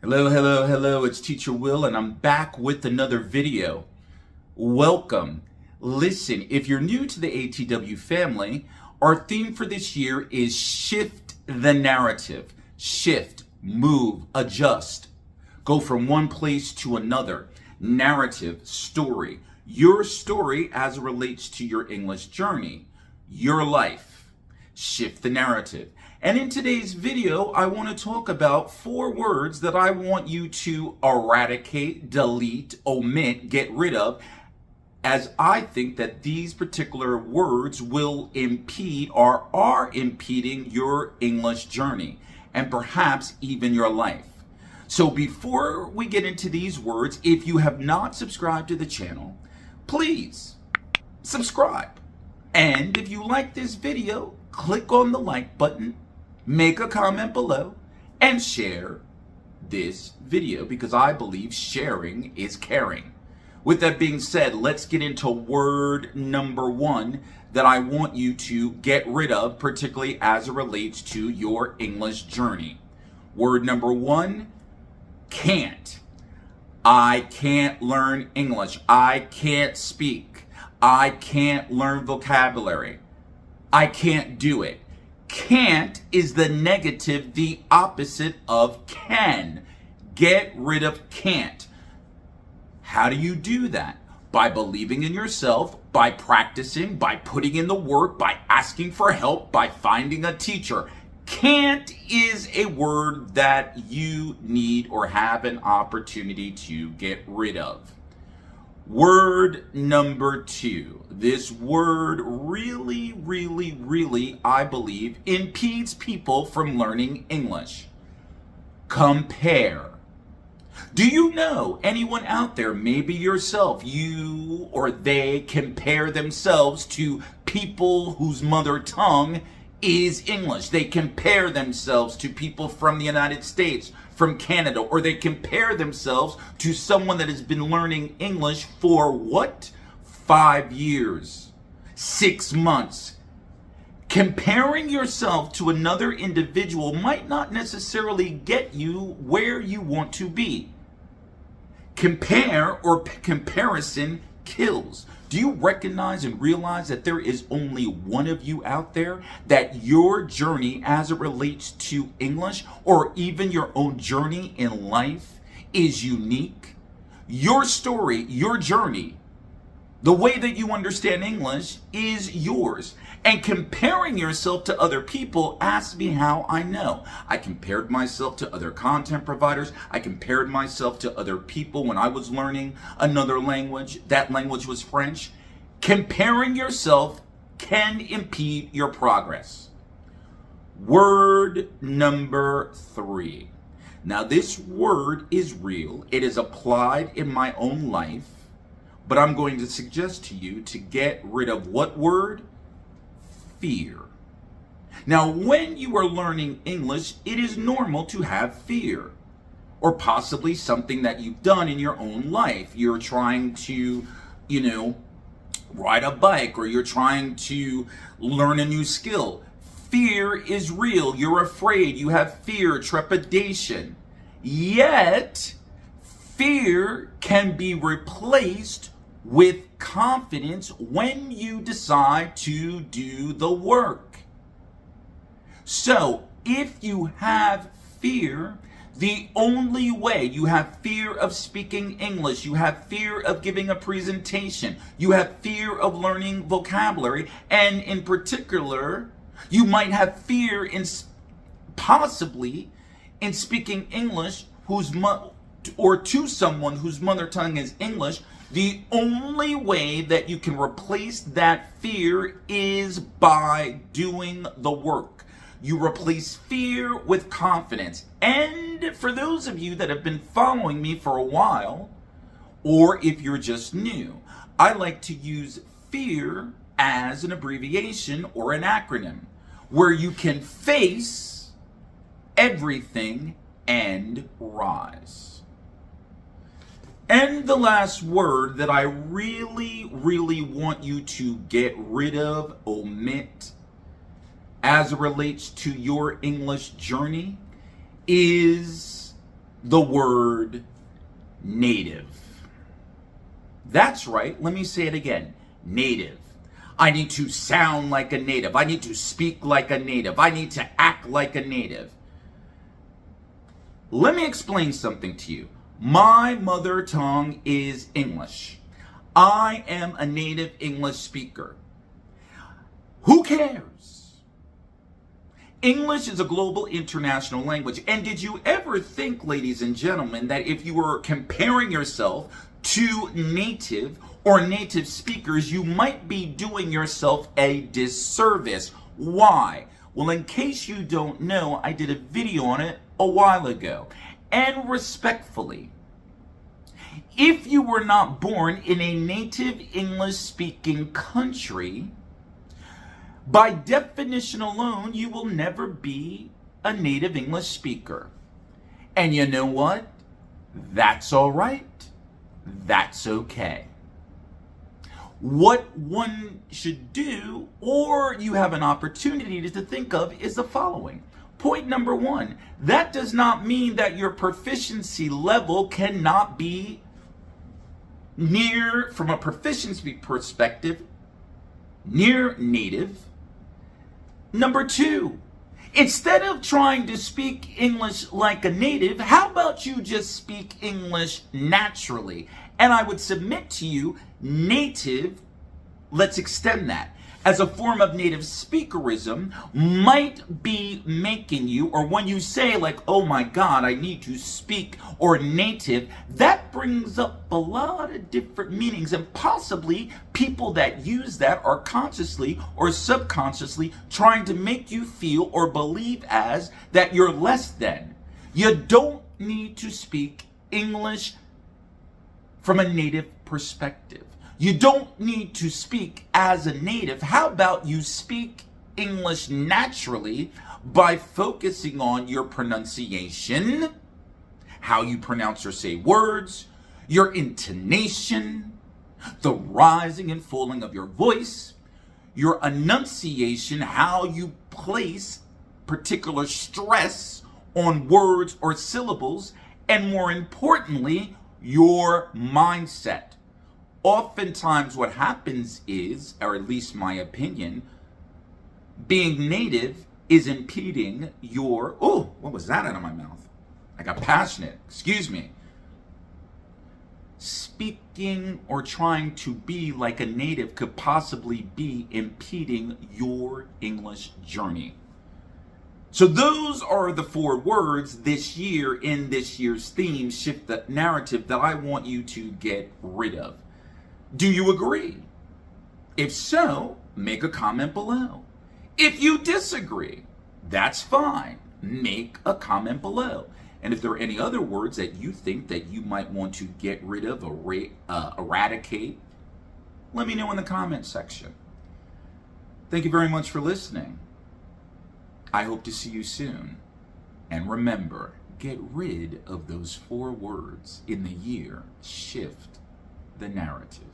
Hello, hello, hello, it's Teacher Will, and I'm back with another video. Welcome. Listen, if you're new to the ATW family, our theme for this year is shift the narrative. Shift, move, adjust. Go from one place to another. Narrative, story. Your story as it relates to your English journey. Your life. Shift the narrative. And in today's video, I want to talk about 4 words that I want you to eradicate, delete, omit, get rid of, as I think that these particular words will impede or are impeding your English journey and perhaps even your life. So before we get into these words, if you have not subscribed to the channel, please subscribe. And if you like this video, click on the like button, make a comment below, and share this video because I believe sharing is caring. With that being said, let's get into word number 1 that I want you to get rid of, particularly as it relates to your English journey. Word number 1, can't. I can't learn English. I can't speak. I can't learn vocabulary. I can't do it. Can't is the negative, the opposite of can. Get rid of can't. How do you do that? By believing in yourself, by practicing, by putting in the work, by asking for help, by finding a teacher. Can't is a word that you need or have an opportunity to get rid of. Word number 2. This word really, I believe, impedes people from learning English. Compare. Do you know anyone out there, maybe yourself, you or they compare themselves to people whose mother tongue is English? They compare themselves to people from the United States, from Canada, or they compare themselves to someone that has been learning English for what? 5 years, 6 months. Comparing yourself to another individual might not necessarily get you where you want to be. Compare or comparison kills. Do you recognize and realize that there is only one of you out there, that your journey as it relates to English or even your own journey in life is unique? Your story, your journey, the way that you understand English is yours. And comparing yourself to other people, ask me how I know. I compared myself to other content providers. I compared myself to other people when I was learning another language. That language was French. Comparing yourself can impede your progress. Word number 3. Now this word is real. It is applied in my own life. But I'm going to suggest to you to get rid of what word? Fear. Now, when you are learning English, it is normal to have fear, or possibly something that you've done in your own life. You're trying to, ride a bike, or you're trying to learn a new skill. Fear is real. You're afraid. You have fear, trepidation. Yet, fear can be replaced with confidence when you decide to do the work. So, if you have fear, the only way you have fear of speaking English, you have fear of giving a presentation, you have fear of learning vocabulary, and in particular, you might have fear in possibly in speaking English or to someone whose mother tongue is English. The only way that you can replace that fear is by doing the work. You replace fear with confidence. And for those of you that have been following me for a while, or if you're just new, I like to use fear as an abbreviation or an acronym, where you can face everything and rise. And the last word that I really want you to get rid of, omit, as it relates to your English journey is the word native. That's right, let me say it again. Native. I need to sound like a native. I need to speak like a native. I need to act like a native. Let me explain something to you. My mother tongue is English. I am a native English speaker. Who cares? English is a global international language. And did you ever think, ladies and gentlemen, that if you were comparing yourself to native or native speakers, you might be doing yourself a disservice? Why? Well, in case you don't know, I did a video on it a while ago. And respectfully, if you were not born in a native English speaking country, by definition alone, you will never be a native English speaker. And you know what? That's all right. That's okay. What one should do, or you have an opportunity to think of, is the following. Point number one, that does not mean that your proficiency level cannot be near, from a proficiency perspective, near native. Number two, instead of trying to speak English like a native, how about you just speak English naturally? And I would submit to you, native, let's extend that, as a form of native speakerism, might be making you, or when you say like, oh my God, I need to speak, or native, that brings up a lot of different meanings, and possibly people that use that are consciously or subconsciously trying to make you feel or believe as that you're less than. You don't need to speak English from a native perspective. You don't need to speak as a native. How about you speak English naturally by focusing on your pronunciation, how you pronounce or say words, your intonation, the rising and falling of your voice, your enunciation, how you place particular stress on words or syllables, and more importantly, your mindset. Oftentimes what happens is, or at least my opinion, being native is impeding your, oh, what was that out of my mouth? I got passionate, excuse me. Speaking or trying to be like a native could possibly be impeding your English journey. So those are the 4 words this year in this year's theme, Shift the Narrative, that I want you to get rid of. Do you agree? If so, make a comment below. If you disagree, that's fine. Make a comment below. And if there are any other words that you think that you might want to get rid of, eradicate, let me know in the comment section. Thank you very much for listening. I hope to see you soon. And remember, get rid of those 4 words in the year. Shift the narrative.